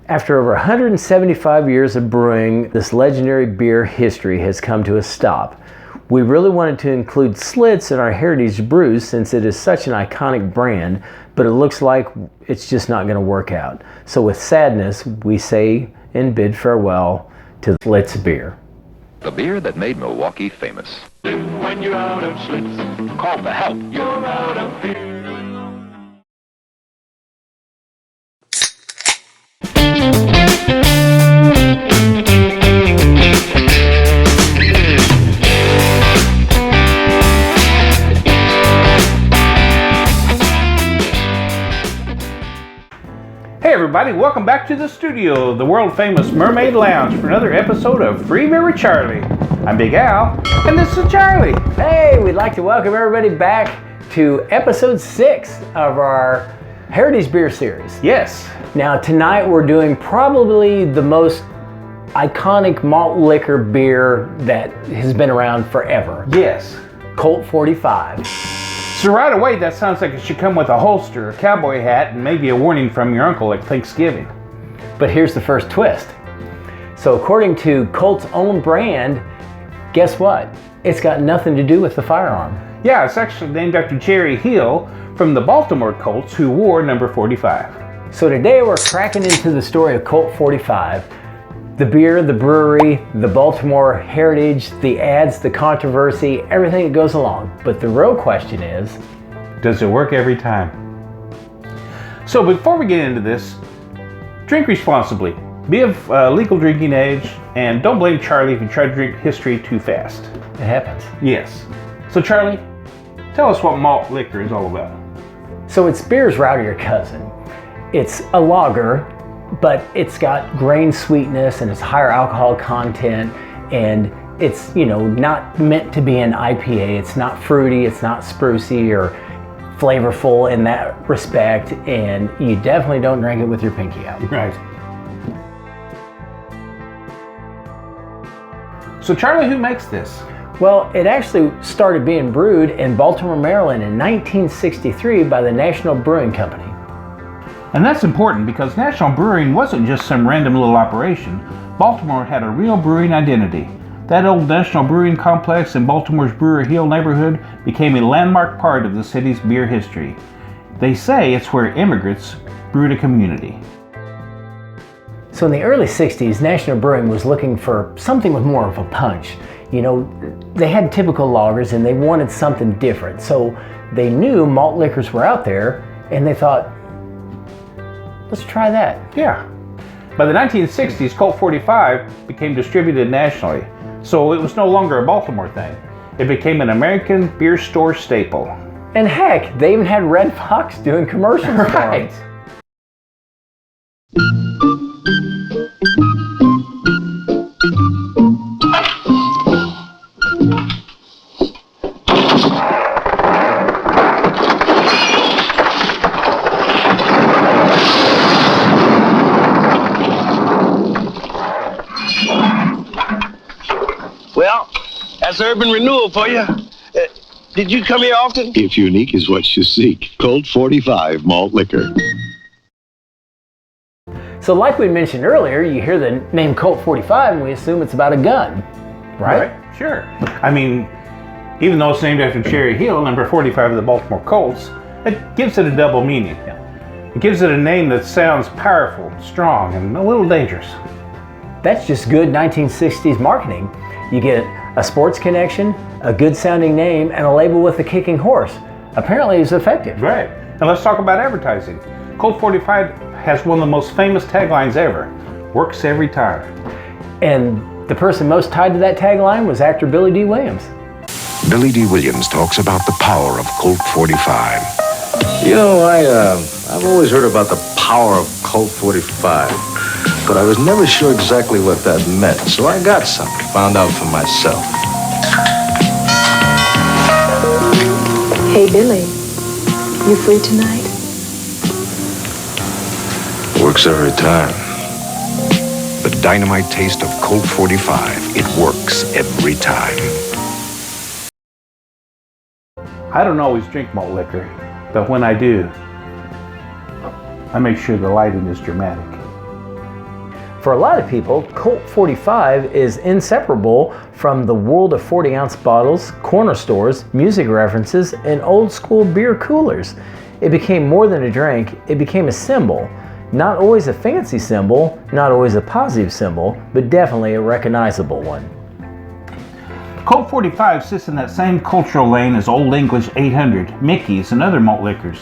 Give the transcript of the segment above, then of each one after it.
After over 175 years of brewing, this legendary beer history has come to a stop. We really wanted to include Schlitz in our Heritage Brews since it is such an iconic brand, but it looks like it's just not going to work out. So with sadness, we say and bid farewell to Schlitz beer. The beer that made Milwaukee famous. When you're out of Schlitz, call for help. You're out of beer. Hey everybody, welcome back to the studio, the world famous Mermaid Lounge, for another episode of Free Beer with Charlie. I'm Big Al, and this is Charlie. Hey, we'd like to welcome everybody back to episode 6 of our Heritage Beer series. Yes. Now tonight we're doing probably the most iconic malt liquor beer that has been around forever. Yes. Colt45. So right away, that sounds like it should come with a holster, a cowboy hat, and maybe a warning from your uncle at Thanksgiving. But here's the first twist. So according to Colt's own brand, guess what? It's got nothing to do with the firearm. Yeah, it's actually named after Jerry Hill from the Baltimore Colts, who wore number 45. So today we're cracking into the story of Colt45. The beer, the brewery, the Baltimore heritage, the ads, the controversy, everything that goes along. But the real question is, does it work every time? So before we get into this, drink responsibly. Be of legal drinking age, and don't blame Charlie if you try to drink history too fast. it happens. Yes. So Charlie, tell us what malt liquor is all about. So it's beer's rowdier cousin. It's a lager, but it's got grain sweetness and it's higher alcohol content, and it's, not meant to be an IPA. It's not fruity, it's not sprucey or flavorful in that respect, and you definitely don't drink it with your pinky out. Right. So Charlie, who makes this? Well, it actually started being brewed in Baltimore, Maryland in 1963 by the National Brewing Company. And that's important because National Brewing wasn't just some random little operation. Baltimore had a real brewing identity. That old National Brewing Complex in Baltimore's Brewer Hill neighborhood became a landmark part of the city's beer history. They say it's where immigrants brewed a community. So in the early 60s, National Brewing was looking for something with more of a punch. They had typical lagers and they wanted something different. So they knew malt liquors were out there and they thought, let's try that. Yeah. By the 1960s, Colt45 became distributed nationally, so it was no longer a Baltimore thing. It became an American beer store staple. And heck, they even had Red Fox doing commercials for Right. them. Well, that's urban renewal for you. Did you come here often? If unique is what you seek, Colt45 malt liquor. So like we mentioned earlier, you hear the name Colt45 and we assume it's about a gun, right? Sure. I mean, even though it's named after Jerry Hill, number 45 of the Baltimore Colts, it gives it a double meaning. It gives it a name that sounds powerful, strong, and a little dangerous. That's just good 1960s marketing. You get a sports connection, a good sounding name, and a label with a kicking horse. Apparently it's effective. Right. And let's talk about advertising. Colt45 has one of the most famous taglines ever. Works every time. And the person most tied to that tagline was actor Billy D. Williams. Billy D. Williams talks about the power of Colt45. I've always heard about the power of Colt45, but I was never sure exactly what that meant, so I got some, found out for myself. Hey, Billy, you free tonight? Works every time. The dynamite taste of Colt45. It works every time. I don't always drink malt liquor, but when I do, I make sure the lighting is dramatic. For a lot of people, Colt 45 is inseparable from the world of 40-ounce bottles, corner stores, music references, and old-school beer coolers. It became more than a drink, it became a symbol. Not always a fancy symbol, not always a positive symbol, but definitely a recognizable one. Colt 45 sits in that same cultural lane as Old English 800, Mickey's, and other malt liquors.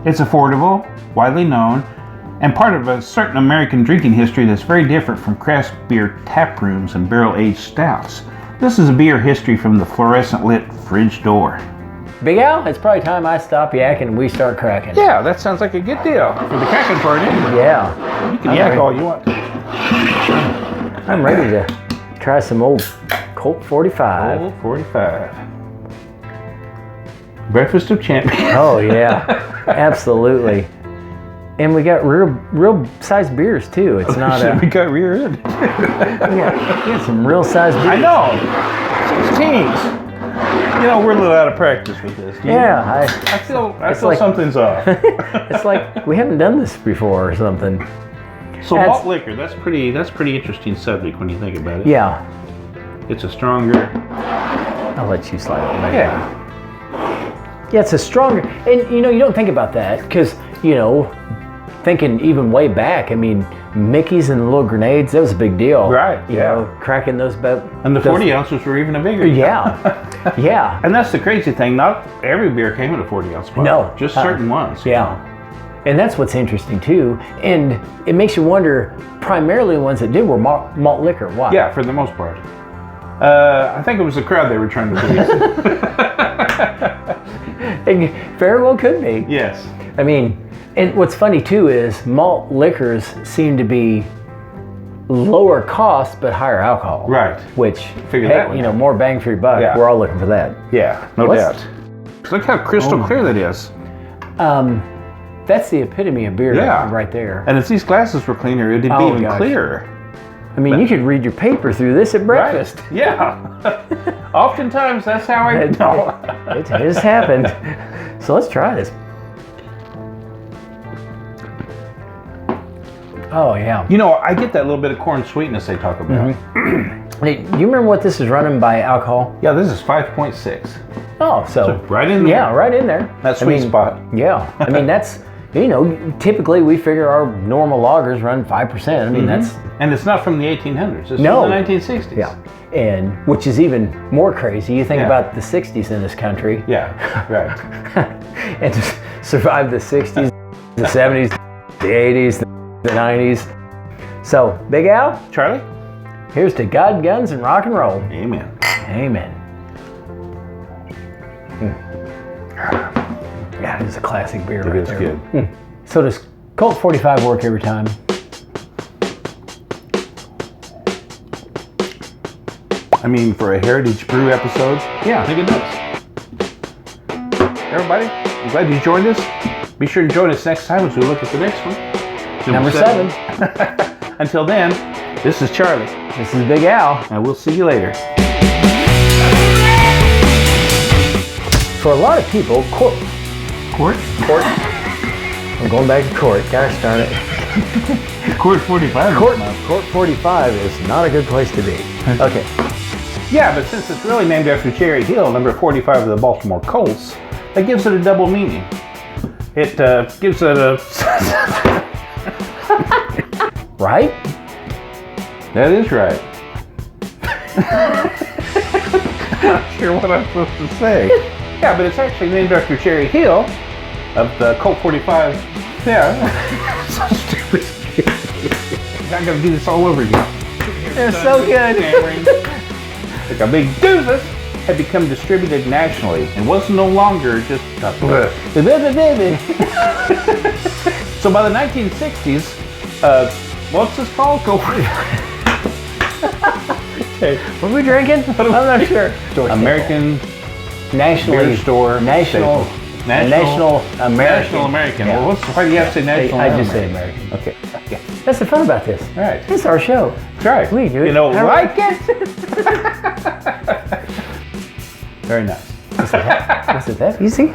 It's affordable, widely known, and part of a certain American drinking history that's very different from craft beer tap rooms and barrel-aged stouts. This is a beer history from the fluorescent lit fridge door. Big Al, it's probably time I stop yakking and we start cracking. Yeah, that sounds like a good deal for the cracking part anyway. Yeah. You can yak all you want to. I'm ready to try some old Colt 45. Colt 45. Breakfast of champions. Oh yeah, absolutely. And we got real size beers too. It's not we got rear end. we got some real size beers. I know. 16s. You know, we're a little out of practice with this. Yeah, I feel like something's off. It's like we haven't done this before or something. So malt liquor, that's pretty interesting subject when you think about it. Yeah. It's a stronger. I'll let you slide it back. Yeah. It's a stronger, and you don't think about that because thinking even way back, I mean, Mickey's and the little grenades, that was a big deal. Right, You know, cracking those. And the 40 ounces were even a bigger. Yeah, yeah. And that's the crazy thing. Not every beer came in a 40 ounce bottle. No. Just certain ones. Yeah. And that's what's interesting too. And it makes you wonder, primarily the ones that did were malt liquor. Why? Yeah, for the most part. I think it was the crowd they were trying to please. It very well could be. Yes. I mean, and what's funny too is malt liquors seem to be lower cost but higher alcohol. Right. Which, Figure that one out. more bang for your buck. Yeah. We're all looking for that. Yeah, no doubt. Look how crystal clear that is. That's the epitome of beer right there. And if these glasses were cleaner, it'd be even clearer. I mean, you could read your paper through this at breakfast. Right. Yeah. Oftentimes, that's how I know. It has happened. So let's try this. Oh, yeah. I get that little bit of corn sweetness they talk about. Mm-hmm. Hey, you remember what this is running by alcohol? Yeah, this is 5.6. Oh, so right in there. Yeah, right in there. That sweet spot. Yeah. I mean, that's, typically we figure our normal lagers run 5%. I mean, that's... And it's not from the 1800s. It's from the 1960s. Yeah. And which is even more crazy. You think about the 60s in this country. Yeah, right. And to survive the 60s, the 70s, the 80s, the 90s. So, Big Al. Charlie. Here's to God, guns, and rock and roll. Amen. Amen. Yeah, it's a classic beer right there. It is good. So does Colt 45 work every time? I mean, for a Heritage Brew episode, yeah, I think it does. Everybody, I'm glad you joined us. Be sure to join us next time as we look at the next one. Number 7. Until then, this is Charlie. This is Big Al. And we'll see you later. For a lot of people, Court. I'm going back to Court. Gosh darn it. Court 45. Court 45 is not a good place to be. Okay. Yeah, but since it's really named after Cherry Hill, number 45 of the Baltimore Colts, that gives it a double meaning. It gives it a... Right? That is right. Not sure what I'm supposed to say. Yeah, but it's actually named after Cherry Hill of the Colt 45. Yeah. So stupid. I'm going to do this all over again. It's so good. Like a big doofus had become distributed nationally and was no longer just a So by the 1960s, what's this called? Go for it. Okay. What are we drinking? I'm not sure. American National Beer Store National American. Yeah. Well, why do you have to say national? I just say American. Okay. That's the fun about this. All right. It's our show. That's right. We do it. I like it. Very nice. Was it that easy?